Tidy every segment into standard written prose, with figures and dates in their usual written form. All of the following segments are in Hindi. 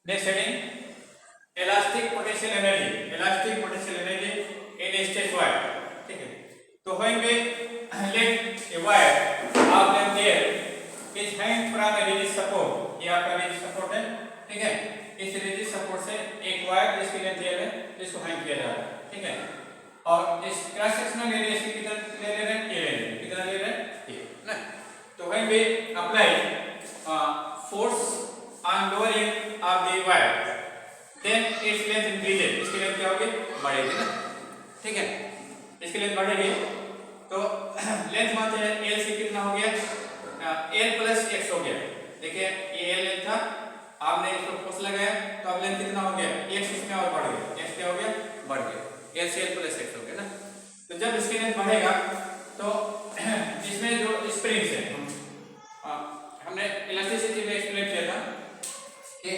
Next heading elastic potential energy in state wire. ठीक है, तो when we let a wire of length there is hang from a rigid support, ये आपका रिजिड सपोर्ट है। ठीक है, इस रिजिड सपोर्ट से एक वायर जिसकी लेंथ ये है इसको हैंग किया जा रहा है। ठीक है, और इस क्रॉस सेक्शनल एरिया इसकी कितना ले रहे हैं, ये ले रहे हैं, कितना ले रहे हैं, ये ना। तो when we apply force on lower end of the wire, then its length increases, इसकी लेंथ क्या होगी, बढ़ेगी ना। ठीक है, इसकी लेंथ बढ़ेगी तो लेंथ मानते हैं L से कितना हो गया, L प्लस x हो गया। देखिए ये L लेंथ था, आपने इसको फोर्स लगाया तो अब लेंथ कितना हो गया, x इसमें और बढ़ गया, x क्या हो गया, बढ़ गया, L से L प्लस x हो गया ना। तो जब इसकी लेंथ बढ़ेगा तो इसमें जो स्प्रिंग्स है, हमने इलास्टिसिटी में एक्सप्लेन किया था कि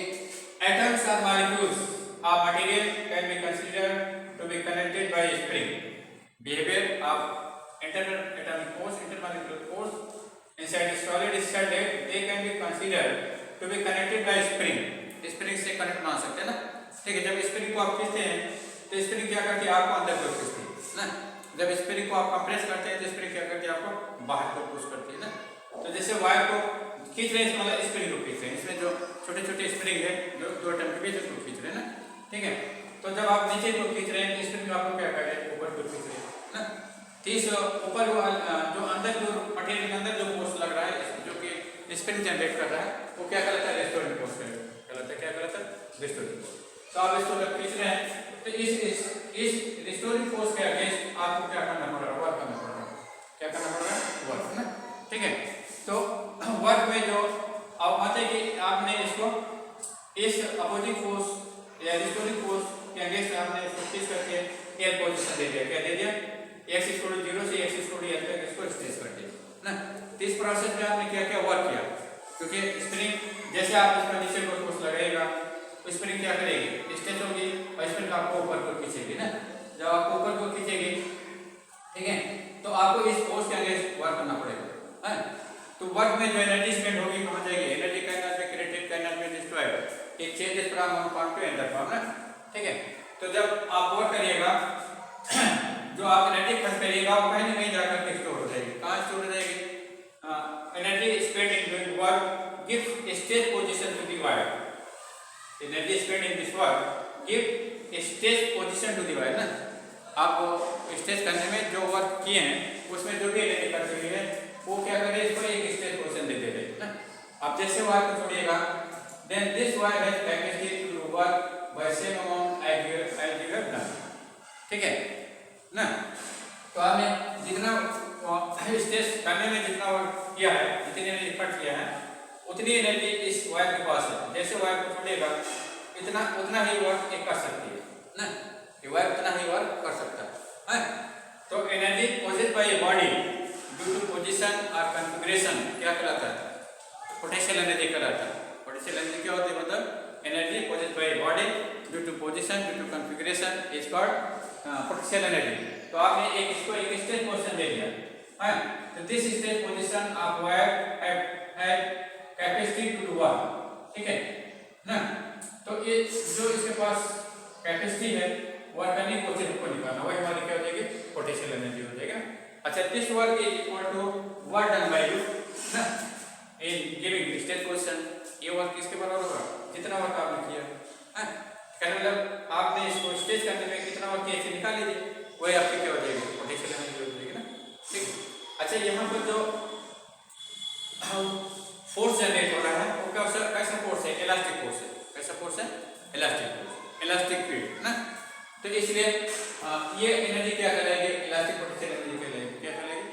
atoms or molecules of material can be considered to be connected by spring. Behavior of internal atomic force, intermolecular force inside a solid is such that they can be considered to be connected by spring. Spring से कनेक्ट मान सकते हैं ना। ठीक है, जब स्प्रिंग को आप खींचते हैं तो स्प्रिंग क्या करती है, आपको अंदर को खींचती है ना। जब स्प्रिंग को आप कंप्रेस करते हैं तो स्प्रिंग क्या करती है, आपको बाहर को पुश करती है ना। तो जैसे वायर को खींच रहे हैं, मतलब स्प्रिंग को खींच रहे हैं, इसमें जो छोटे छोटे स्प्रिंग है जो दो एटम के बीच उसको खींच रहे हैं ना। ठीक है, तो जब आप नीचे को खींच रहे हैं तो स्प्रिंग आपको क्या कर रहे हैं, ऊपर को खींच रहे हैं ना। तो इस ऊपर जो अंदर जो मटेरियल के अंदर जो फोर्स लग रहा है, जो कि स्प्रिंग जनरेट कर रहा है, वो क्या कहलाता है, रेस्टोरिंग फोर्स कहलाता है। क्या कहलाता है, रेस्टोरिंग फोर्स। तो आप इसको जब खींच रहे हैं तो इस रेस्टोरिंग फोर्स के अगेंस्ट आपको क्या करना पड़ रहा है, वर्क करना पड़ रहा है। क्या करना पड़ रहा है, वर्क ना। ठीक है, तो वर्क में जो अब आते हैं कि आपने इसको इस अपोजिंग फोर्स या रिस्टोरिंग फोर्स के अगेंस्ट आपने इसको खींच करके एयर पोजीशन दे दिया। क्या दे दिया, x इक्वल टू 0 से x इक्वल टू l तक इसको स्ट्रेच कर दिया ना। तो इस प्रोसेस में आपने क्या क्या वर्क किया, क्योंकि स्प्रिंग जैसे आप इसका नीचे को फोर्स लगाएगा तो स्प्रिंग क्या करेगी, स्ट्रेच होगी और स्प्रिंग आपको ऊपर को खींचेगी ना। जब आपको ऊपर को खींचेगी, ठीक है, तो आपको इस फोर्स के अगेंस्ट वर्क करना पड़ेगा है। तो वर्क में जो एनर्जी स्पेंड होगी कहाँ जाएगी, एनर्जी का एनर्जी क्रिएटेड का energy destroyed, it changes from one form to another form ना। ठीक है, तो जब आप वर्क करिएगा जो आप एनर्जी खर्च करिएगा वो कहीं ना कहीं जाकर के स्टोर हो जाएगी। कहाँ स्टोर हो जाएगी, energy spend in doing work gives state position to the wire. Energy spend in this work give state position to the wire ना। आप स्टेज करने में जो वर्क किए हैं उसमें जो भी एनर्जी खर्च हुई है वो क्या करे, इसको एक स्टेज पोजीशन दे देते हैं ना। अब जैसे वायर को छोड़िएगा, then this wire has capacity to work by same amount as you have done. ठीक है ना। तो आपने जितना स्टेज करने में जितना वर्क किया है, जितनी एनर्जी खर्च किया है, उतनी एनर्जी इस वायर के पास है। जैसे वायर को छोड़िएगा उतना ही वर्क ये कर सकती है ना, ये वायर उतना ही वर्क कर सकता है। तो energy possessed by a body due to position और कॉन्फ़िगरेशन क्या कहलाता है, पोटेंशियल एनर्जी कहलाता है। पोटेंशियल एनर्जी क्या होती है, मतलब energy possessed by a body due to position due to configuration is called potential energy. तो आपने इसको एक स्टेज पोजीशन दे दिया है, तो this stage position of wire have capacity to do work. ठीक है ना। तो ये जो इसके पास कैपेसिटी है वर्क करने की कोशिश को निकालना, वही हमारी क्या हो जाएगी, पोटेंशियल एनर्जी हो जाएगा। अच्छा, this work is equal to work done by you ना इन गिविंग स्टेज पोजीशन। ये वर्क किसके बराबर होगा, जितना वर्क आपने किया है। कहने मतलब आपने इसको स्टेज करने में कितना वर्क किया निकाल लीजिए, वही आपकी क्या हो जाएगी, पोटेंशियल एनर्जी हो जाएगी ना। ठीक है। अच्छा, यहाँ पर जो फोर्स जनरेट हो रहा है वो कैसा फोर्स है, इलास्टिक फोर्स है। कैसा फोर्स है, इलास्टिक फोर्स, इलास्टिक फील्ड ना। तो इसलिए ये एनर्जी क्या कहलाएगी, इलास्टिक पोटेंशियल एनर्जी कहलाएगी। क्या कहलाएगी,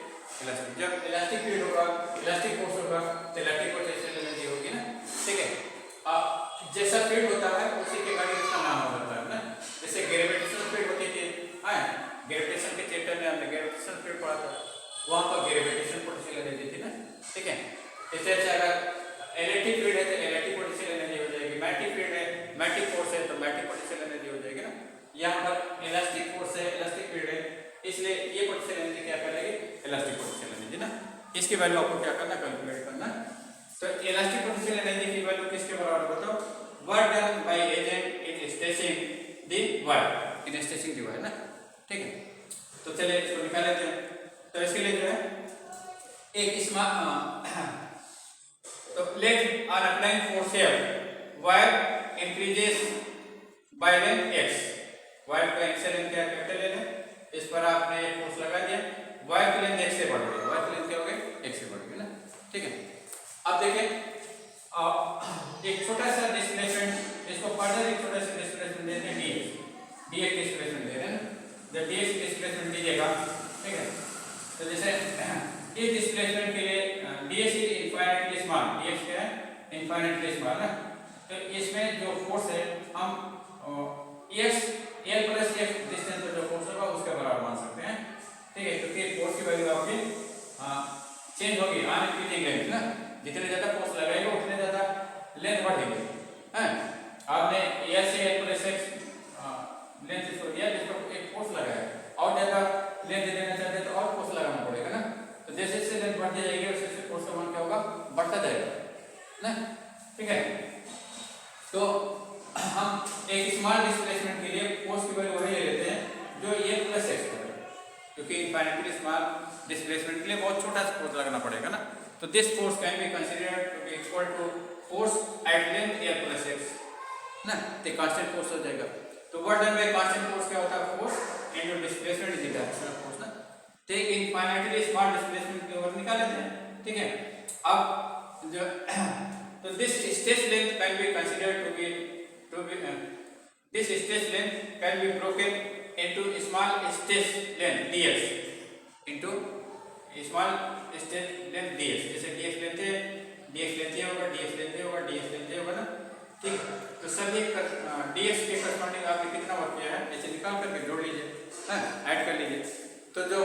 इलास्टिक। जब इलास्टिक फील्ड होगा, इलास्टिक फोर्स होगा तो इलास्टिक पोटेंशियल एनर्जी होगी ना। ठीक है, जैसा फील्ड होता है उसी के अकॉर्डिंग इसका नाम हो जाता है ना। जैसे ग्रेविटेशनल फील्ड होती थी, हाँ, ग्रेविटेशन के चैप्टर में हमने ग्रेविटेशनल फील्ड पढ़ा था, वहाँ पर ग्रेविटेशन पोटेंशियल एनर्जी थी ना। ठीक है, इससे अगर इलेक्ट्रिक फील्ड है तो इलेक्ट्रिक पोटेंशियल एनर्जी हो जाएगी, मैग्नेटिक फील्ड है, मैग्नेटिक फोर्स है तो मैग्नेटिक पोटेंशियल एनर्जी हो जाएगी ना। यहाँ पर इलास्टिक फोर्स है, इलास्टिक फील्ड है, इसलिए ये पोटेंशियल एनर्जी क्या करेगी, इलास्टिक पोटेंशियल एनर्जी ना। इसकी वैल्यू आपको क्या करना, कैलकुलेट करना। तो इलास्टिक पोटेंशियल एनर्जी की वैल्यू किसके बराबर बताओ, वर्क डन बाय वाई इनस्टेसिंग dy ना, ठीक है। तो चलिए इसको निकाल लेते हैं। तो इसके लिए जो है एक तो let on applying force here wire increases by length x, वायर का एक्सल लेंथ क्या कैपिटल ले लें, इस पर आपने एक फोर्स लगा दिया, वायर की लेंथ x से बढ़ गई, वायर की लेंथ क्या हो गई x से बढ़ गई ना, ठीक है। अब देखें एक छोटा सा डिस्प्लेसमेंट, इसको फर्दर एक छोटा सा डिस्प्लेसमेंट देते हैं dx डिस्प्लेसमेंट दे रहे हैं ना, जब dx डिस्प्लेसमेंट दीजिएगा, ठीक है। तो जैसे इस डिस्प्लेसमेंट के लिए dx is infinitely small, dx क्या है इनफाइनाइटली स्मॉल ना, तो इसमें जो फोर्स है हम x l plus x distance पर जो फोर्स होगा उसके बराबर मान सकते हैं, ठीक है। क्योंकि फोर्स की वैल्यू आपकी चेंज होगी ऑन इंक्रीजिंग लेंथ ना, जितने ज्यादा फोर्स लगाएगा उतने ज्यादा लेंथ बढ़ेगी, हैं। आपने l से l प्लस x लेंथ इसको दिया, जिसको एक फोर्स लगाया, और ज्यादा लेंथ देना चाहते हैं तो और फोर्स लगाना पड़ेगा ना, तो जैसे जैसे लेंथ बढ़ती जाएगी वैसे वैसे फोर्स का मान क्या होगा बढ़ता जाएगा ना, ठीक है। तो हम एक स्मॉल डिस्प्लेसमेंट के लिए फोर्स की वैल्यू वही ले लेते हैं जो a प्लस x पर है, क्योंकि इनफाइनाइटली स्मॉल डिस्प्लेसमेंट के लिए बहुत छोटा सा फोर्स लगाना पड़ेगा ना, तो this force can be considered to be equal to force at length a plus x ना, तो कांस्टेंट फोर्स हो जाएगा। तो work done by constant force क्या होता है, force into displacement is the direction of force ना, तो इनफाइनाइटली स्मॉल डिस्प्लेसमेंट की ओर निकाल लेते हैं, ठीक है। अब जो तो this stress length can be considered to be this stress length can be broken into small stress length dx into small stress length dx, जैसे dx लेते हैं dx लेते होगा dx लेते होगा dx लेते होगा ना, ठीक। तो सभी dx के करस्पॉन्डिंग आपने कितना वर्क किया है ऐसे निकाल करके जोड़ लीजिए, हैं, ऐड कर लीजिए। तो जो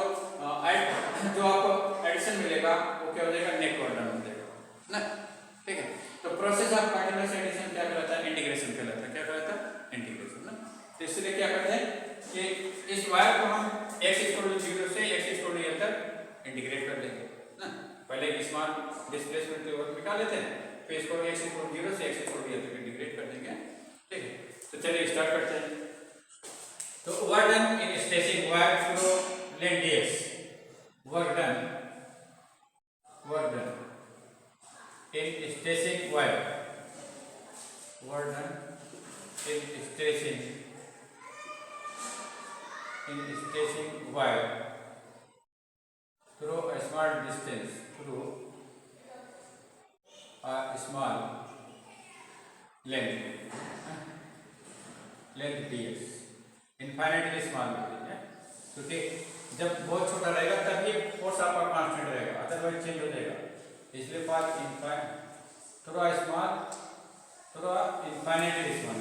आपको एडिशन मिलेगा वो क्या हो जाएगा नेट वर्क डन हो जाएगा ना, ठीक है। तो प्रोसेस ऑफ कंटीन्यूअस एडिशन क्या कहलाता है, इंटीग्रेशन कहलाता है, क्या कहलाता है इंटीग्रेशन ना। तो इसलिए क्या करते हैं कि इस वायर को हम x इक्वल टू 0 से x इक्वल टू l तक इंटीग्रेट कर देंगे ना, पहले एक स्मॉल डिस्प्लेसमेंट की ओर निकाल लेते हैं, फिर इसको x इक्वल टू 0 से x इक्वल टू l तक इंटीग्रेट कर देंगे, ठीक है। तो चलिए स्टार्ट करते हैं। तो work done in stretching wire through length dx, work done in stretching wire, work done in stretching wire through a small distance, through a small length dx, infinitely small है, क्योंकि जब बहुत छोटा रहेगा तब ये फोर्स आपका कांस्टेंट रहेगा, अदरवाइज चेंज हो जाएगा, इसलिए फॉर थोड़ा स्मॉल थोड़ा infinitely small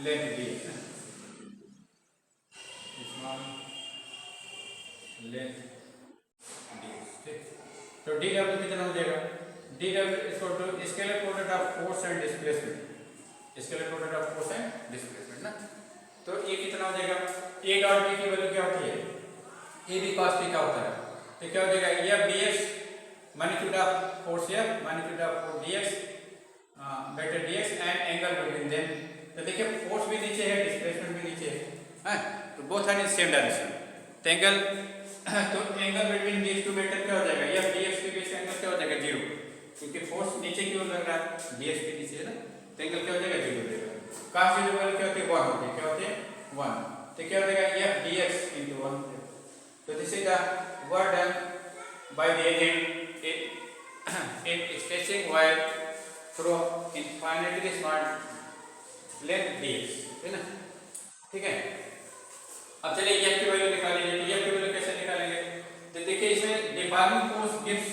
length D small length D, ठीक। तो डी डब्ल्यू कितना हो जाएगा, डी डब्ल्यू इसको to scalar product of force and displacement, scalar product of force and displacement ना। तो ये कितना हो जाएगा, ए डॉट बी की वैल्यू क्या होती है, ए बी cos थीटा होता है, तो क्या हो जाएगा F dx magnitude of force F magnitude of force dx better dx and angle between them. तो देखिए फोर्स भी नीचे है डिस्प्लेसमेंट भी नीचे है, तो both are in same direction, तो angle between these two vector क्या हो जाएगा, एफ dx के बीच का एंगल क्या हो जाएगा 0, क्योंकि फोर्स नीचे की ओर लग रहा है dx के नीचे है ना, तो एंगल क्या हो जाएगा 0 हो जाएगा। cos 0 वाली क्या होती है 1 होती है, क्या होती है 1, तो क्या हो जाएगा F dx into 1। So this is the work done by the agent in stretching wire through infinitely small length dx, है ना, ठीक है। अब चलिए f की वैल्यू निकाल लीजिए, तो f की वैल्यू कैसे निकालेंगे, तो देखिए इसमें deforming force gives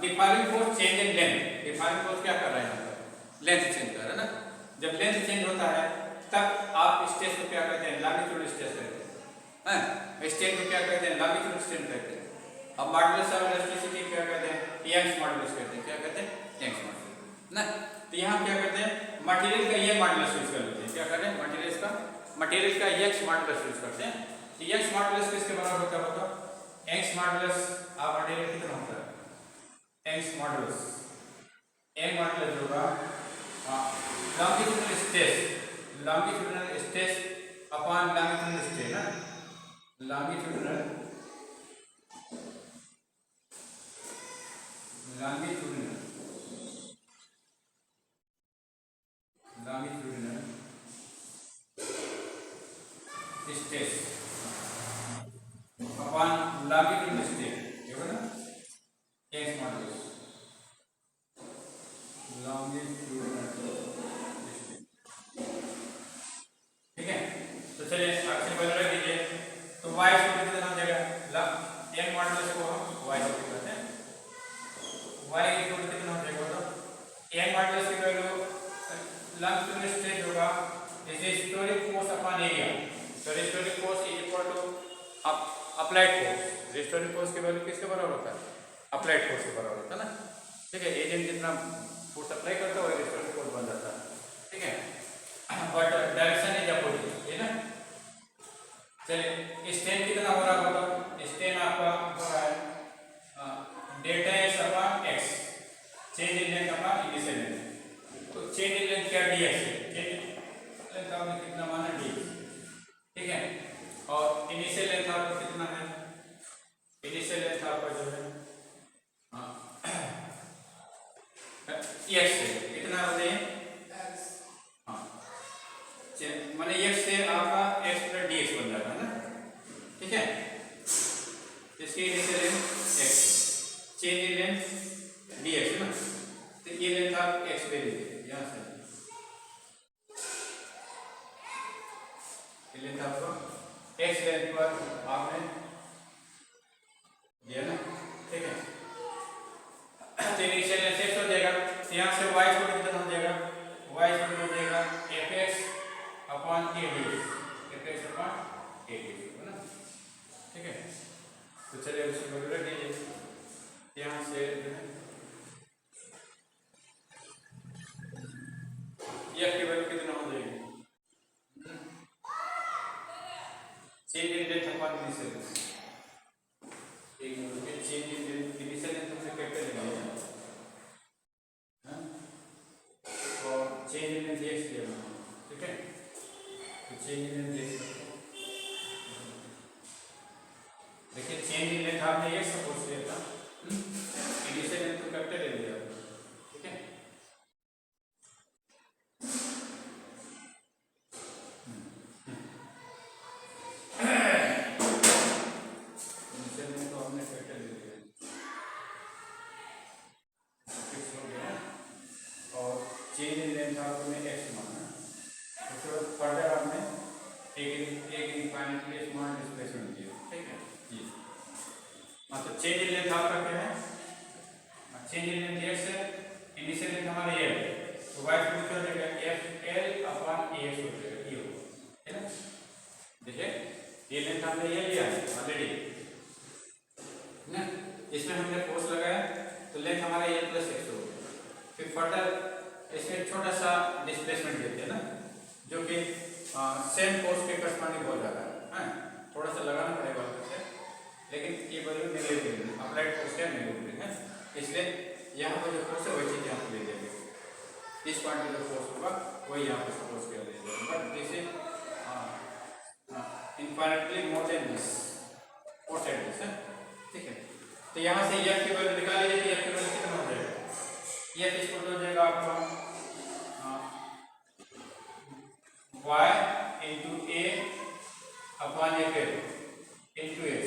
deforming force change in length, deforming force क्या कर रहा है यहाँ पर लेंथ चेंज कर रहा है ना, जब लेंथ चेंज होता है तब आप स्ट्रेस को क्या कहते हैं लॉन्गिट्यूडल स्ट्रेस कहते हैं, स्ट्रेन को क्या कहते हैं लॉन्गिट्यूडल स्ट्रेन कहते हैं। अब मॉडुलस ऑफ इलास्टिसिटी क्या कहते हैं यंग्स मॉडुलस कहते हैं, क्या कहते हैं यंग्स मॉडुलस ना। तो यहाँ क्या कहते हैं मटेरियल का ये मॉडुलस यूज कर लेते हैं, क्या करें मटेरियल का यंग्स मॉडुलस यूज करते हैं। तो यंग्स मॉडुलस किसके बराबर होता है बताओ, यंग्स मॉडुलस ऑफ मटेरियल कितना होता है, Young's modulus longitudinal stress upon longitudinal stress एवं ना Young's modulus longitudinal stress ठीक है। तो चलिए आगे बदल दीजिए तो y सूत्र कितना हो जाएगा Young modulus को हम y सूत्र कहते हैं y इक्वल कितना हो जाएगा तो Young modulus की वैल्यू longitudinal stress होगा is the historic force upon area so historic force is equal to applied force historic force की वैल्यू किसके बराबर होता है applied force के बराबर होता है ना ठीक है एजेंट जितना फोर्स अप्लाई करता है वो historic force बन जाता है ठीक है बट डायरेक्शन इज अपोजिट है ना। चलिए स्ट्रेन कितना हो रहा होगा स्ट्रेन आपका हो रहा है delta x upon x change in length upon initial length तो चेंज इन लेंथ क्या dx है चेंज लेंथ आपने कितना माना dx ठीक है और इनिशियल लेंथ आपका कितना है इनिशियल लेंथ आपका जो है x है कितना होते हैं माने x से आपका x प्लस dx बन जाएगा ना ठीक है इसकी initial length x change in length dx है ना तो ये लेंथ आप x ले लीजिए यहाँ से ये लेंथ आपको x लेंथ पर आपने दिया ना ठीक है तो इनिशियल लेंथ x हो जाएगा तो यहाँ से y छोड़ कितना हो जाएगा y छोड़ हो जाएगा fx upon a dx fx upon a dx है ना ठीक है तो चलिए उसको वैल्यू रख दीजिए यहाँ से f की वैल्यू कितना हो जाएगी change in length upon initial length एक मिनट change in length initial length हमने कैपिटल ले लिया हां और चेंज इन लेंथ x लिया ठीक है तो चेंज इन लेंथ x देखिए चेंज इन लेंथ आपने x सपोज किया था इनिशियल लेंथ तो कैपिटल ले लिया ठीक है इनिशियल लेंथ तो हमने कैपिटल ले लिया फिक्स हो गया और चेंज इन लेंथ आपने x माना तो फर्दर आपने एक इनफाइनाइटली स्मॉल डिस्प्लेसमेंट दिया ठीक है जी तो चेंज इन लेंथ आपका क्या है चेंज इन लेंथ x है इनिशियल लेंथ हमारा ये है तो y को क्या हो जाएगा fl अपॉन ax हो जाएगा ये हो है ना देखिए ये लेंथ हमने ये लिया है ऑलरेडी ना इसमें हमने फोर्स लगाया तो लेंथ हमारा ये प्लस x हो गया फिर फर्दर इसमें छोटा सा डिस्प्लेसमेंट देते हैं ना जो कि सेम फोर्स के करस्पॉन्डिंग हो जाता है थोड़ा सा लगाना पड़ेगा से लेकिन ये वैल्यू नेगेटिव है अप्लाइड फोर्स क्या नेगेटिव है इसलिए यहाँ पर जो फोर्स है वही चीज यहाँ पर ले जाएंगे इस पॉइंट पे जो फोर्स होगा वही यहाँ पर सपोज किया जाएगा but this is infinitely more than this four side this है ठीक है तो यहाँ से f की वैल्यू निकाल लीजिए f की वैल्यू कितना हो जाएगा f इक्वल हो जाएगा आपका y into a upon fl into x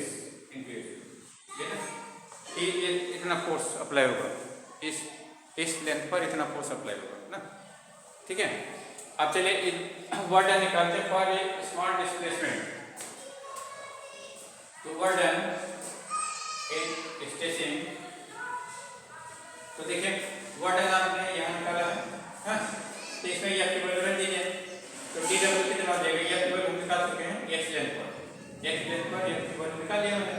ये ना ये इतना फोर्स अप्लाई होगा इस लेंथ पर इतना फोर्स अप्लाई होगा ना ठीक है। अब चलिए वर्क डन निकालते हैं फॉर ए स्मॉल डिस्प्लेसमेंट तो वर्क डन इन स्टेशन तो देखिए वर्क डन आपने यहाँ निकाला है हाँ तो इसमें ये आपकी वैल्यू रख दीजिए तो डी डब्ल्यू कितना हो जाएगा ये आपकी वैल्यू हम निकाल चुके हैं x लेंथ पर ये आपकी वैल्यू निकाल लिया हमने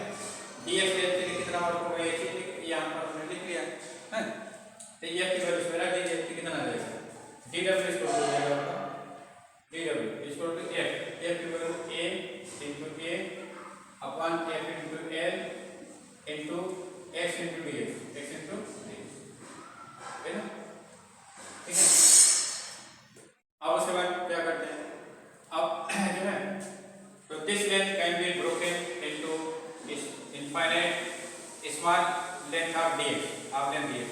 dx लेंथ के लिए कितना वर्क होगा ये चीज यहाँ पर हमने लिख लिया है तो ये आपकी वैल्यू इसमें रख दीजिए कितना आ जाएगा डी डब्ल्यू इसको हो जाएगा आपका डी डब्ल्यू इसको f की value a into a upon f into l into x into dx x into dx है ना ठीक है। अब उसके बाद क्या करते हैं अब जो है तो this length can be broken into infinite small length of dx आप length dx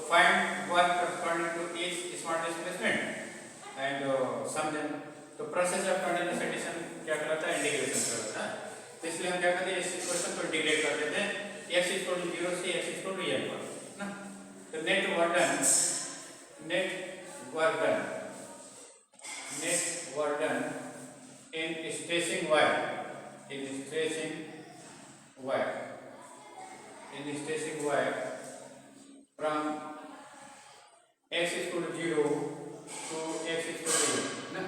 find y corresponding to each smart displacement and sum them. तो प्रोसेस ऑफ कंटीन्यूअस एडिशन क्या कहलाता है? इंटीग्रेशन कहलाता है। तो इसलिए हम क्या करते हैं, इस इक्वेशन को इंटीग्रेट कर देते हैं x इक्वल टू 0 से x इक्वल टू n पर ना। तो net work done in stretching y from x is equal to 0 to x is equal to 0 ना।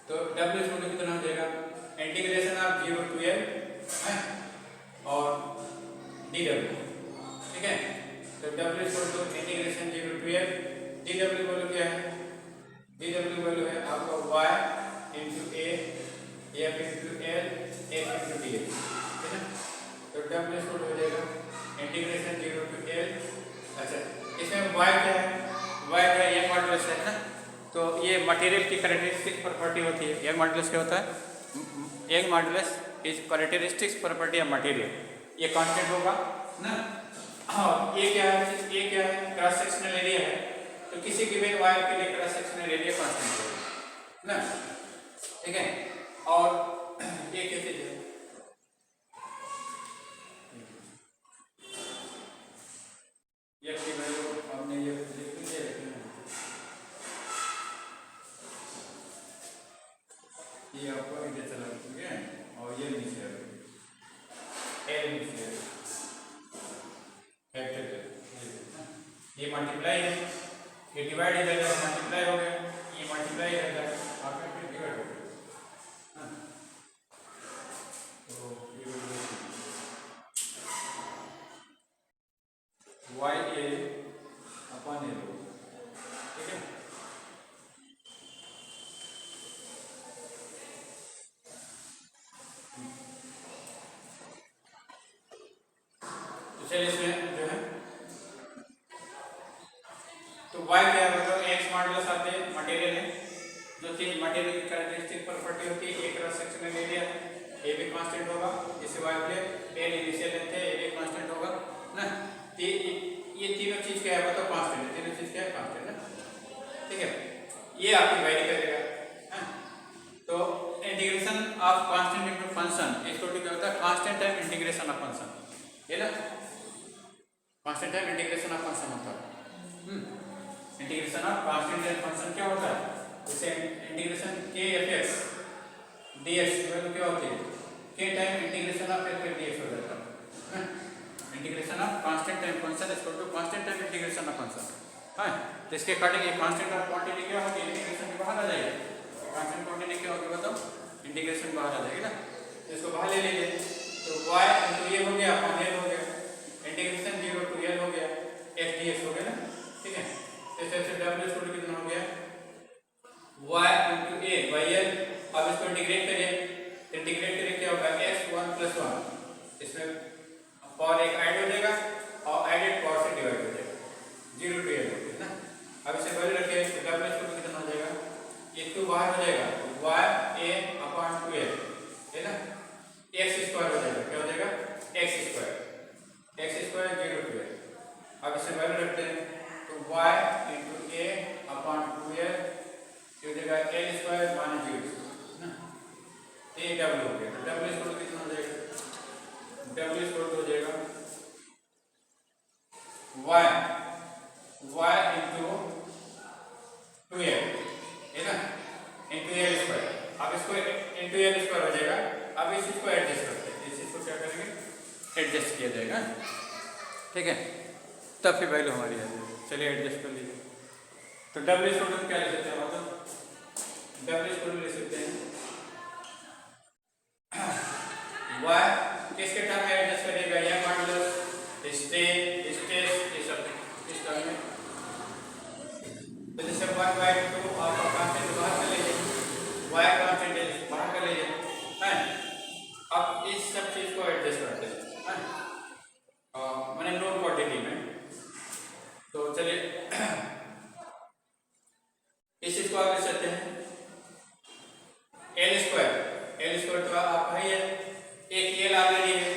तो w इक्वल टू कितना हो जाएगा? इंटीग्रेशन ऑफ 0 to l है और dw, ठीक है। तो w equal to integration 0 to l, dw value क्या है? dw वैल्यू है आपका y into a f into l x into dx, है ना। तो w इक्वल हो जाएगा इंटीग्रेशन 0 to l। अच्छा, इसमें y क्या है? y क्या है? यंग मॉडुलस है ना। तो ये मटेरियल की कैरेक्टरिस्टिक प्रॉपर्टी होती है। यंग मॉडुलस क्या होता है? Young modulus is characteristics property of material. ये कांस्टेंट होगा ना। और ये क्या है? ये क्या है? क्रॉस सेक्शनल एरिया है। तो किसी गिवन वायर के लिए क्रॉस सेक्शनल एरिया कांस्टेंट होगा ना, ठीक है। और ये क्या चीज है? ये की वैल्यू हमने ये लिख दिया है, ये आपको इधर चला, ठीक है। और ये नीचे एल नीचे ये मल्टीप्लाई है, ये डिवाइड इधर मल्टीप्लाई हो गया, ये मल्टीप्लाई इधर आपका फिर डिवाइड हो गया। तो y a अपॉन a, ठीक है। तो चलिए इसमें जो है तो y क्या है? मतलब x मॉडुलस आते हैं मटेरियल है, जो चीज मटेरियल की कैरेक्टरिस्टिक प्रॉपर्टी होती है। एक क्रॉस सेक्शनल एरिया है, ए भी कांस्टेंट होगा, जिससे y प्लेन एल इनिशियल लेंथ है, ए भी कांस्टेंट होगा ना। ये तीनों चीज क्या है? बताओ कांस्टेंट है। तीनों चीज क्या है? कांस्टेंट है, ठीक है। ये आपकी वैल्यू करेगा है। तो integration of constant into function इसको क्या होता है? Constant time integration of function, ये ना constant time integration of function होता है। Integration of constant time function क्या होता है? जैसे इंटीग्रेशन k f(x) dx की वैल्यू क्या होती है? k time integration of f dx हो जाता है। Integration of constant time function is equal to constant time integration of function है। तो इसके अकॉर्डिंग ये कांस्टेंट ऑफ क्वांटिटी क्या होगी? इंटीग्रेशन के बाहर आ जाएगी। कांस्टेंट क्वांटिटी क्या होगी बताओ? इंटीग्रेशन बाहर आ जाएगी ना। तो इसको बाहर ले लीजिए। तो y into ये हो गया अपॉन l हो गया, इंटीग्रेशन 0 to l हो गया, f dx हो गया ना, ठीक है। इस तरह से w इक्वल कितना हो गया? y into a by l। अब इसको इंटीग्रेट करिए क्या होगा? x 1 + 1, इसमें पावर एक ऐड हो जाएगा और एडेड पावर से डिवाइड हो जाएगा, 0 to l हो गया ना। अब इसे वैल्यू रखिए तो w इक्वल कितना हो जाएगा? ये 2 बाहर हो जाएगा, y a अपॉन 2l, है ना। x² हो जाएगा, क्या हो जाएगा? x² 0 to l। अब इसे वैल्यू रखते हैं तो y into a upon 2l हो जाएगा l² माइनस 0 ना, ये w हो गया। तो w इक्वल कितना हो जाएगा? w इक्वल हो जाएगा y into 2l, है ना, into l²। अब इसको into l² हो जाएगा। अब इस चीज को एडजस्ट करते हैं, इस चीज को क्या करेंगे? एडजस्ट किया जाएगा, ठीक है। तब फिर वैल्यू हमारी आ जाएगी। चलिए एडजस्ट कर लीजिए। तो w इक्वल क्या ले सकते हैं? मतलब w इक्वल ले सकते हैं y किसके टर्म में एडजस्ट करिएगा? यंग मॉडुलस, स्ट्रेन, स्ट्रेस, ये सब इस टर्म में। तो जैसे 1/2 आपका कांस्टेंट बाहर कर लीजिए, y कांस्टेंट बाहर कर लीजिए, है। अब इस सब चीज को एडजस्ट करते हैं, मैंने नोट क्वांटिटी में। तो चलिए इस चीज को आप लिख सकते हैं l² तो आप है एक l ऑलरेडी है,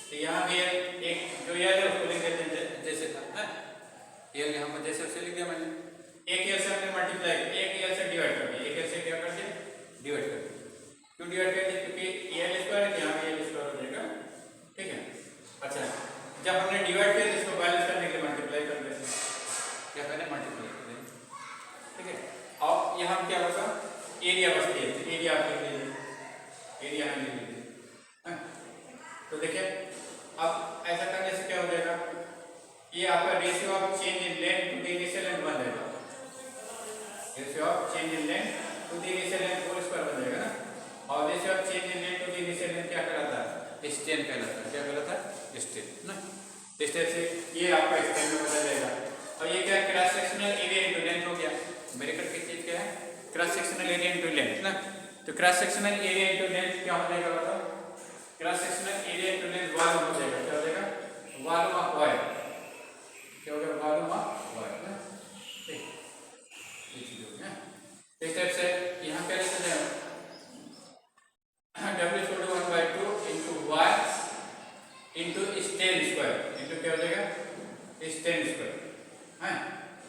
तो यहाँ भी एक जो l है उसको लिख देते हैं जैसे था, एक एल से हमने मल्टीप्लाई, एक एल से डिवाइड कर दिया, एक एल से क्या कर दिया, डिवाइड कर दिया। क्यों डिवाइड कर दिया? क्योंकि एल स्क्वायर है, यहाँ एल स्क्वायर हो जाएगा, ठीक है। अच्छा, जब हमने डिवाइड किया तो इसको बैलेंस करने के लिए मल्टीप्लाई कर देते हैं, क्या करें, मल्टीप्लाई कर दें, ठीक है। और यहाँ क्या होगा, एरिया बचती है, तो एरिया आप लिख लीजिए, एरिया हम लिख लीजिए। तो देखिए अब ऐसा करने से क्या हो जाएगा, ये आपका ratio of change in length to the initial length बन जाएगा, ratio of change in length to the initial length whole square बन जाएगा ना। और ratio of change in length to the initial length क्या कहलाता है, स्टेन कहलाता है, क्या कहलाता है, स्टेन ना। इस तरह से ये आपका स्टेन में बदल जाएगा। और ये क्या, cross sectional area into length हो गया। ब्रैकेट की चीज क्या है, cross sectional area into length ना। तो cross sectional area into length क्या हो जाएगा, बताओ, cross sectional area into length volume हो जाएगा, क्या हो जाएगा, वॉल्यूम ऑफ वायर, क्या हो गया, वॉल्यूम ऑफ वायर ना, ठीक, ये चीज हो गया। इस टाइप से यहाँ क्या लिखते हैं, W equal to 1/2 into Y into strain square, into क्या हो जाएगा, स्टेन स्क्वायर है,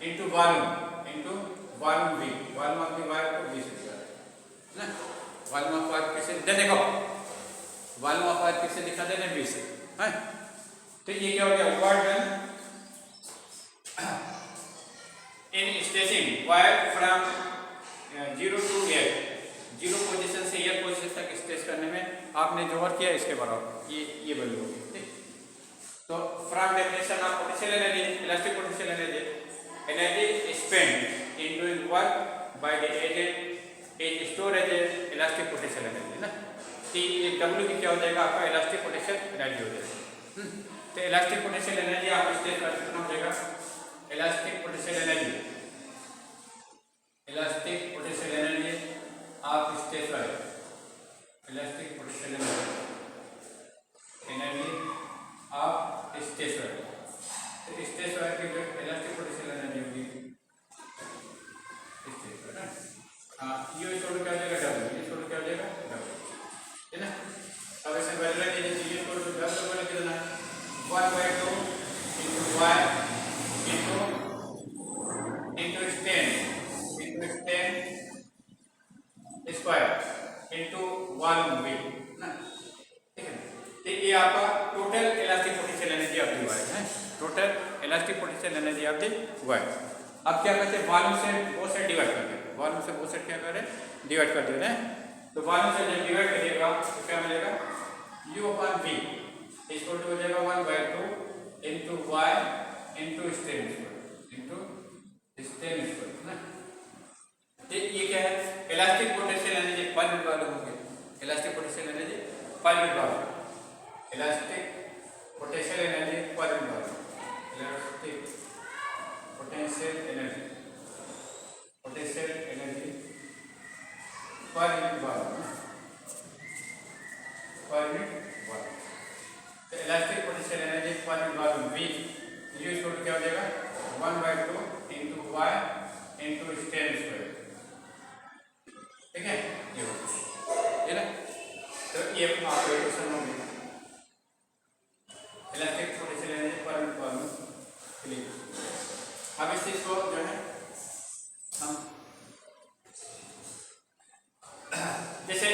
into volume, into volume V, volume of the wire को V से दिया ना। वॉल्यूम ऑफ वायर किसे दे, देखो वॉल्यूम ऑफ वायर किसे लिखा देना, V से है। तो ये क्या हो गया, work done in stretching wire from 0 to 8, 0 position से 8 पोजीशन तक स्ट्रेच करने में आपने जो वर्क किया इसके बराबर ये वैल्यू होगी, ठीक। तो from definition of potential energy, elastic potential energy, energy spend in doing work by the agent is stored as elastic potential energy ना। तो ये W की क्या हो जाएगा, आपका इलास्टिक पोटेंशियल एनर्जी हो जाएगा। तो इलास्टिक पोटेंशियल एनर्जी आप स्ट्रेच कर कितना हो जाएगा, elastic potential energy, elastic potential energy आप स्ट्रेच करें, इलास्टिक पोटेंशियल एनर्जी आप स्ट्रेच करें, तो स्ट्रेच वायर की जो इलास्टिक पोटेंशियल एनर्जी होगी स्ट्रेच वायर ना, हाँ, ये छोड़ क्या हो जाएगा, W, ये छोड़ क्या हो जाएगा, W, है ना। अब ऐसे वैल्यू रख दीजिए, ये छोड़ तो W वाला कितना है, 1/2 into Y into strain square into volume V ना, ठीक है। तो ये आपका total elastic potential energy of the wire है, total elastic potential energy of the wire. अब क्या करते हैं, वॉल्यूम से वो से डिवाइड करते हैं, वॉल्यूम से वो से क्या करें, डिवाइड कर देते हैं। तो वॉल्यूम से जब डिवाइड करिएगा तो क्या मिलेगा, U/V इक्वल टू हो जाएगा 1/2 into Y into strain square into strain square ना। तो ये क्या है, elastic potential energy per unit volume हो गया, elastic potential energy per unit volume, elastic potential energy per unit volume, elastic potential energy per unit volume, per unit volume. तो elastic potential energy per unit volume V, ये इक्वल टू क्या हो जाएगा, 1/2 into Y into strain square, ठीक है, ये हो ना। तो ये आपका इक्वेशन हो गया, elastic potential energy per unit volume clear. अब इस चीज को जो है हम जैसे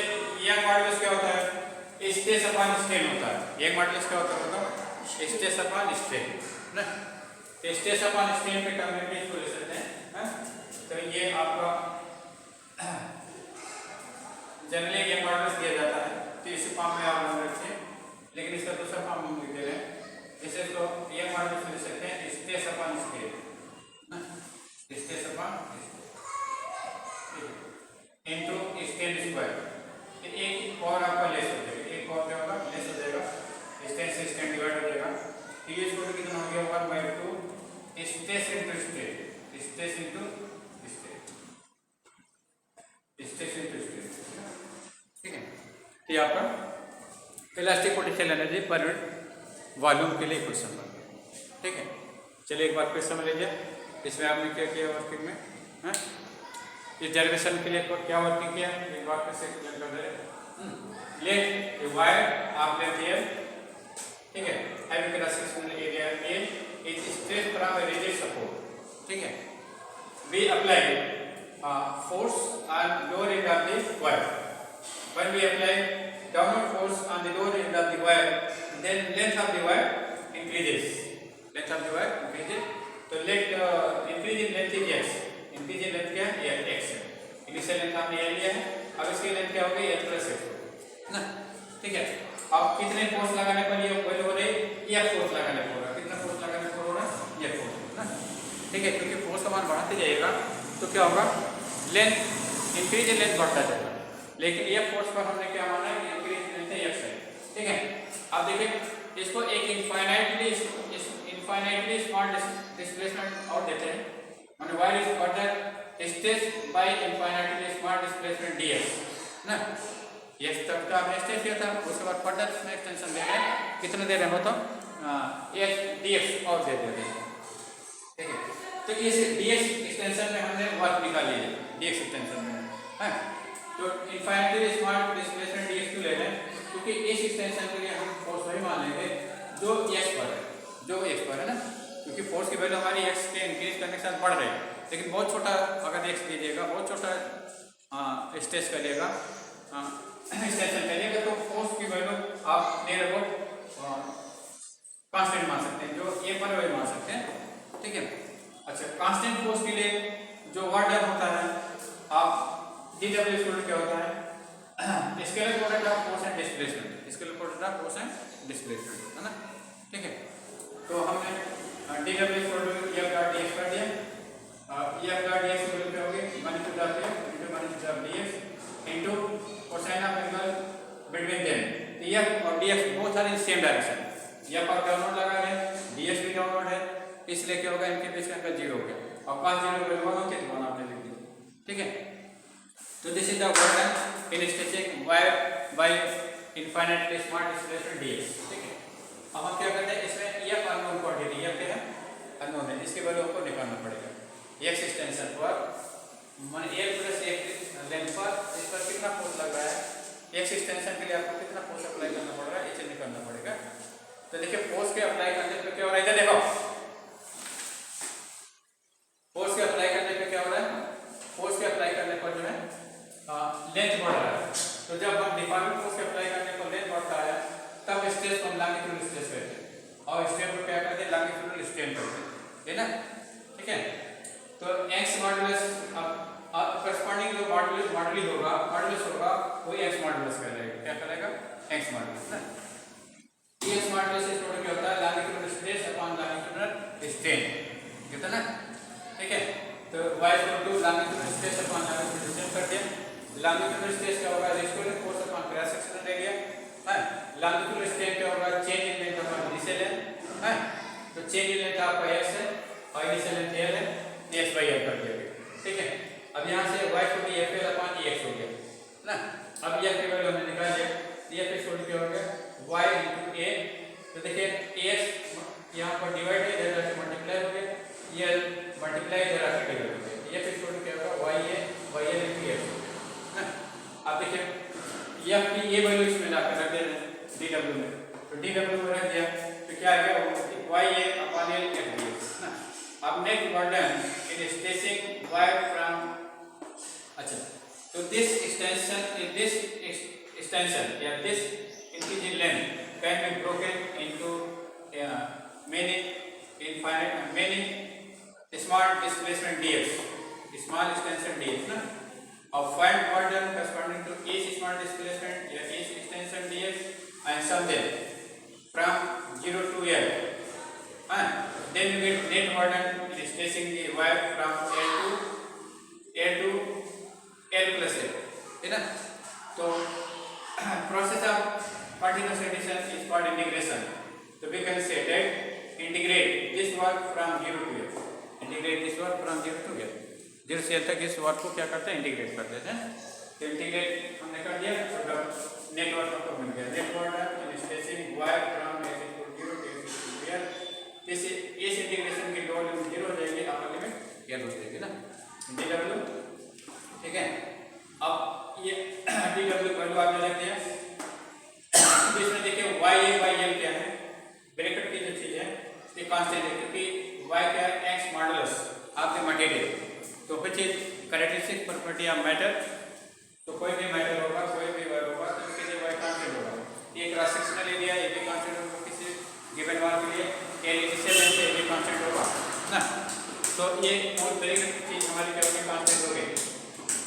यंग मॉडुलस क्या होता है, स्ट्रेस अपॉन स्ट्रेन होता है, यंग मॉडुलस क्या होता है, बताओ, स्ट्रेस अपॉन स्ट्रेन ना। तो स्ट्रेस अपॉन स्ट्रेन के टर्म में इसको ले सकते हैं। तो ये आपका जनरली यंग मॉडुलस दिया जाता है, तो इस फॉर्म में आप लोग रखिए, लेकिन इसका दूसरा फॉर्म हम लिख दे रहे हैं, जैसे इसको यंग मॉडुलस ले सकते हैं, स्ट्रेस अपॉन स्ट्रेन ना, stress upon into strain square. एक और आपका लेस हो जाएगा, एक और क्या होगा, लेस हो जाएगा, स्टेन से स्टेन डिवाइड हो जाएगा। तो ये स्क्वायर कितना हो गया, 1/2 stress into strain, stress into strain, stress into strain, ठीक है। तो ये आपका elastic potential energy per unit volume के लिए क्वेश्चन बन गया, ठीक है। चलिए एक बार फिर समझ लीजिए, इसमें आपने क्या किया वर्किंग में, है इस डेरिवेशन के लिए क्या वर्किंग किया, एक बार फिर से एक्सप्लेन कर दे रहे। लेट ए वायर आप लेट हियर, ठीक है, having cross sectional area A is stretch from a rigid support, ठीक है, we apply force on lower end of the wire. When we apply downward force on the lower end of the wire, then length of the wire increases. Length of the wire increases. तो increase in length is x. Increase in length क्या है? x है. Initial length हमने ये लिया है. अब इसकी length क्या होगी? x plus x ना. ठीक है. अब कितने फोर्स लगाने पर ये वैल्यू हो रही? एक फोर्स लगाने पर हो रहा है. कितना फोर्स लगाने पर हो रहा है? एक फोर्स ना. ठीक है, क्योंकि फोर्स का मान बढ़ाते जाएगा तो क्या होगा? लेंथ इंक्रीज इन लेंथ बढ़ता जाएगा. लेकिन ये फोर्स पर हमने क्या माना है? इंक्रीज इन लेंथ x है. ठीक है. अब देखिए इसको एक इनफाइनाइटली स्मॉल डिस्प्लेसमेंट और देते हैं. माने wire is further stretch by infinitely small displacement dx ना. x तक का हमने स्ट्रेच किया था, उसके बाद फर्दर इसमें एक्सटेंशन दे रहे हैं. कितने दे रहे हैं बताओ? x dx और दे देते हैं. ठीक है. तो इस dx एक्सटेंशन में हमने वर्क निकाल लिया है. dx एक्सटेंशन में है. तो इनफाइनाइटली स्मॉल डिस्प्लेसमेंट dx क्यों ले रहे हैं? क्योंकि इस एक्सटेंशन के लिए हम फोर्स वही मान लेंगे जो x पर है. जो x पर है ना, क्योंकि फोर्स की वैल्यू हमारी x के इंक्रीज करने के साथ बढ़ रही है. लेकिन बहुत छोटा अगर x लीजिएगा, बहुत छोटा स्ट्रेच करिएगा, एक्सटेंशन करिएगा, तो फोर्स की वैल्यू आप नियर अबाउट कांस्टेंट मान सकते हैं. जो a पर वही मान सकते हैं. ठीक है. अच्छा, कांस्टेंट फोर्स के लिए जो वर्ड होता है आप dw स्टूडेंट क्या होता है? Scalar product of force and displacement. Scalar product of force and displacement है ना. ठीक है. तो हमने dw student f dot dx कर दिया. f डॉट dx की वैल्यू क्या होगी? Minus dot dx into minus dot dx into cosine of angle between them. f और dx both are in same direction. f पर डाउनवर्ड लगा है, dx भी डाउनवर्ड है, इसलिए क्या होगा? इनके बीच का एंगल 0 हो गया. और cos 0 की वैल्यू 1 होती है तो 1 आपने लिख दी. ठीक है. तो this is the work done in stretching wire by infinitely small displacement dx. ठीक है. अब हम क्या करते हैं? इसमें f अननोन क्वांटिटी f क्या है? अननोन है. इसके वैल्यू आपको निकालना पड़ेगा. x एक्सटेंशन पर मान 1 प्लस 1 लेंथ पर इस पर कितना फोर्स लग रहा है? x एक्सटेंशन के लिए आपको कितना फोर्स अप्लाई करना पड़ रहा है? इसे निकालना पड़ेगा. तो देखिए फोर्स के अप्लाई करने पे क्या हो रहा है? इधर देखो, फोर्स के अप्लाई करने पे क्या हो रहा है? फोर्स के अप्लाई करने पर जो है लेंथ बढ़ रहा है. तो जब हम डिफॉर्मिंग फोर्स के अप्लाई करने पर लेंथ बढ़ता है तब स्ट्रेस को हम लॉन्गिट्यूडल स्ट्रेस कहते हैं और स्ट्रेन को क्या कहते हैं? लॉन्गिट्यूडल स्ट्रेन कहते हैं. है ना. ठीक है. तो x मॉडुलस करस्पॉन्डिंग जो मॉडुलस होगा वो x मॉडुलस कहलाएगा. क्या कहलाएगा? x मॉडुलस ना. x मॉडुलस इस टोटल क्या होता है? Longitudinal stress upon longitudinal strain कहते हैं ना. ठीक है. तो y equal to longitudinal stress upon longitudinal strain कर दिया. लॉन्गिट्यूडल स्ट्रेस क्या होगा? Ratio force upon cross sectional area है. लॉन्गिट्यूडल स्ट्रेन क्या होगा? Change in length upon initial length है. तो चेंज इन लेंथ आपका x है और इनिशियल लेंथ l है. x बाय l कर दिया. ठीक है. अब यहाँ से y को भी f अपॉन ex हो गया ना. अब f की वैल्यू हमने निकाल लिया. f इक्वल टू क्या हो गया? y into a. तो देखिए ax यहाँ पर डिवाइड है, इधर से मल्टीप्लाई हो गया. ये मल्टीप्लाई इधर आके डिवाइड हो गया. f इक्वल टू क्या होगा? y l इनटू x ना. अब देखिए f की ये वैल्यू इसमें लाकर रख दे रहे हैं dw में. तो dw में रख दिया तो क्या आ गया? y a upon l f dx ना. अब next वर्डन in stretching wire from. अच्छा, तो दिस एक्सटेंशन या this increase in length can be broken into many small displacement dx, small extension dx ना. और find burden corresponding to each small displacement या each extension dx and sum them from 0 to l. Then you get net burden in stretching the wire from L to L plus L. है ना. तो process of continuous addition is called integration. So we can say that integrate this work from 0 to L. Integrate this work from 0 to L. 0 से L तक इस वर्क को क्या करते हैं? इंटीग्रेट कर देते हैं. तो इंटीग्रेट हमने कर दिया तो नेटवर्क आपको मिल गया. Network in stretching wire from L to 0 to L. इस इंटीग्रेशन की लोड लिमिट 0 हो जाएगी, अपर लिमिट L हो जाएगी ना. dw. ठीक है. अब ये dw वैल्यू आपने रख दिया. इसमें देखिए y a by l क्या है? ब्रैकेट की जो चीज है ये कांस्टेंट है, क्योंकि y क्या है? x मॉडुलस आपके मटेरियल. देखिए कैरेक्टरिस्टिक प्रॉपर्टी ऑफ मैटर, तो कोई भी मैटर होगा, कोई भी वर्क होगा तो उसके लिए वाई कांस्टेंट होगा। ये क्रॉस सेक्शनल एरिया ये भी कांस्टेंट होगा किसी गिवन वाल के लिए, इनिशियल लेंथ ये भी कांस्टेंट होगा ना। तो ये और बेसिक चीज हमारी क्या होगी, कांस्टेंट हो गई।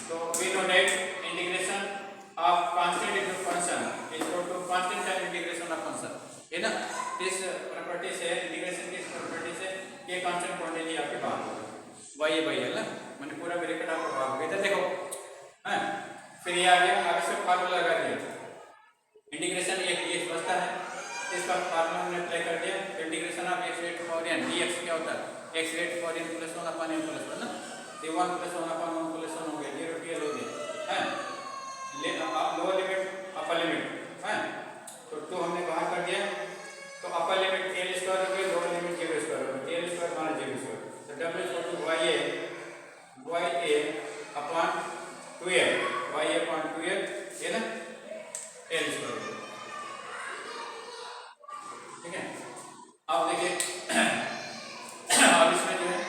तो we know that integration of constant into function is equal to constant time integration of function, है ना। इस प्रॉपर्टी से इंटीग्रेशन की प्रॉपर्टी से ये कांस्टेंट क्वांटिटी आपके बाहर होगा, वाई बाई एल ना, मैंने पूरा ब्रैकेट आपको बाहर हो गया। इधर देखो हां, फिर ये आगे से फार्मूला लगा दिया, इंटीग्रेशन ये बचता है, इसका फार्मूला हमने अप्लाई कर दिया। Integration of x rate power n dx क्या होता है, x rate power n plus 1 upon n plus 1 ना, तो 1 प्लस 1 अपॉन 1 प्लस 1 हो गया, 0 dl हो गया हैं। ले आप लोअर लिमिट अपर लिमिट हैं, तो 2 हमने बाहर कर दिया, तो अपर लिमिट l स्क्वायर हो गया, लोअर लिमिट 0 स्क्वायर हो गया, l स्क्वायर माइनस 0 स्क्वायर, तो w equal to ya upon 2l, ya upon 2l ये ना l स्क्वायर, ठीक है। अब देखिए अब इसमें जो है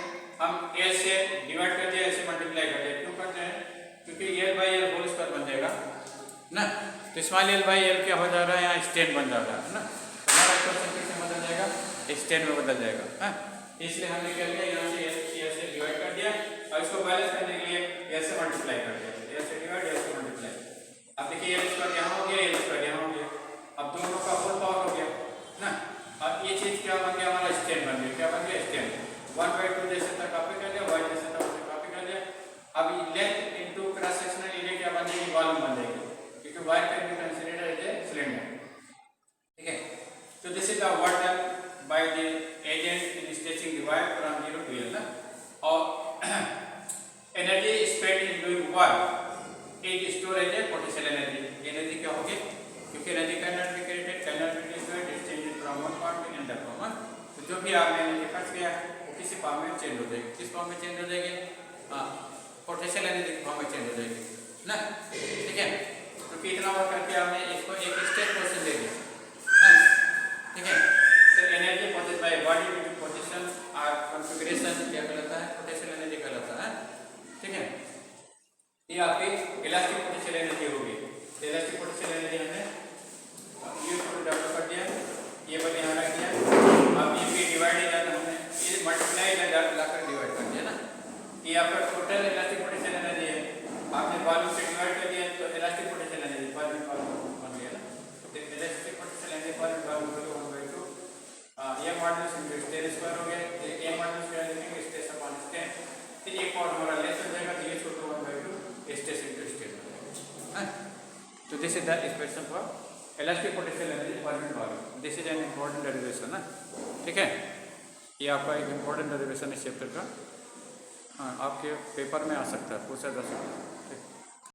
हम l से डिवाइड कर दिया, l से मल्टीप्लाई कर दिया, क्यों करते हैं, क्योंकि l by l whole square बन जाएगा ना, तो स्मॉल l बाई l क्या हो जा रहा है, यहाँ स्टैंड बन जा रहा है ना, हमारा क्वेश्चन किसमें बदल जाएगा, स्टैंड में बदल जाएगा हाँ। इसलिए हमने क्या किया, यहाँ से l से डिवाइड कर दिया और इसको बैलेंस करने के लिए l से मल्टीप्लाई कर दिया, l से डिवाइड l से मल्टीप्लाई। अब देखिए l स्क्वायर यहाँ हो गया, l स्क्वायर यहाँ हो गया, अब दोनों का होल पावर हो गया ना। अब ये चीज क्या बन गया, हमारा स्टैंड बन गया, क्या बन गया, स्टैंड 1/2 जैसे तक कॉपी कर दिया, y जैसे तक उसे कॉपी कर दिया। अब length into cross sectional area क्या बन जाएगी, वॉल्यूम बन जाएगी, क्योंकि y can be considered as a cylinder, ठीक है। तो this is the work done by the agent in stretching the wire from 0 to l ना। और energy spend in doing work is store as a potential energy, energy क्या होगी, क्योंकि energy can not be created, can not be destroyed, it changes from one part two another part, तो जो भी आपने एनर्जी खर्च किया वो किसी फॉर्म में चेंज हो जाएगी, किस फॉर्म में चेंज हो जाएगी, पोटेंशियल एनर्जी फॉर्म में चेंज हो जाएगी ना, ठीक है। तो कितना वर्क करके आपने इसको एक स्टेट पोजीशन दे दिया, ठीक है। तो energy possessed by body due to position और कॉन्फ़िगरेशन क्या कहलाता है, पोटेंशियल एनर्जी कहलाता है, ठीक है। ये आपकी इलास्टिक पोटेंशियल एनर्जी होगी, इलास्टिक पोटेंशियल एनर्जी हमने ये डेवलप कर दिया, ये बन यहाँ रख दिया। अब ये भी डिवाइड इधर हमने ये मल्टीप्लाई इधर लाकर डिवाइड कर दिया ना, ये आपका टोटल इलास्टिक पोटेंशियल एनर्जी है, आपने वॉल्यूम से डिवाइड कर दिया तो इलास्टिक पोटेंशियल एनर्जी वॉल्यूम बन गया ना। तो इलास्टिक पोटेंशियल एनर्जी वॉल्यूम 1/2 ये मॉडुलस इनटू स्ट्रेन स्क्वायर हो गया, ये मॉडुलस क्या लिखेंगे, स्ट्रेस अपॉन स्ट्रेन, फिर एक पार्ट हमारा लेस हो जाएगा, तो ये छोटा 1/2 स्ट्रेस इनटू स्ट्रेन हो जाएगा हां। तो this is the expression for elastic potential energy volume volume, this is an important derivation ना, ठीक है। ये आपका एक इंपॉर्टेंट डेरिवेशन इस चैप्टर का, हाँ आपके पेपर में आ सकता है, पूछा जा सकता है।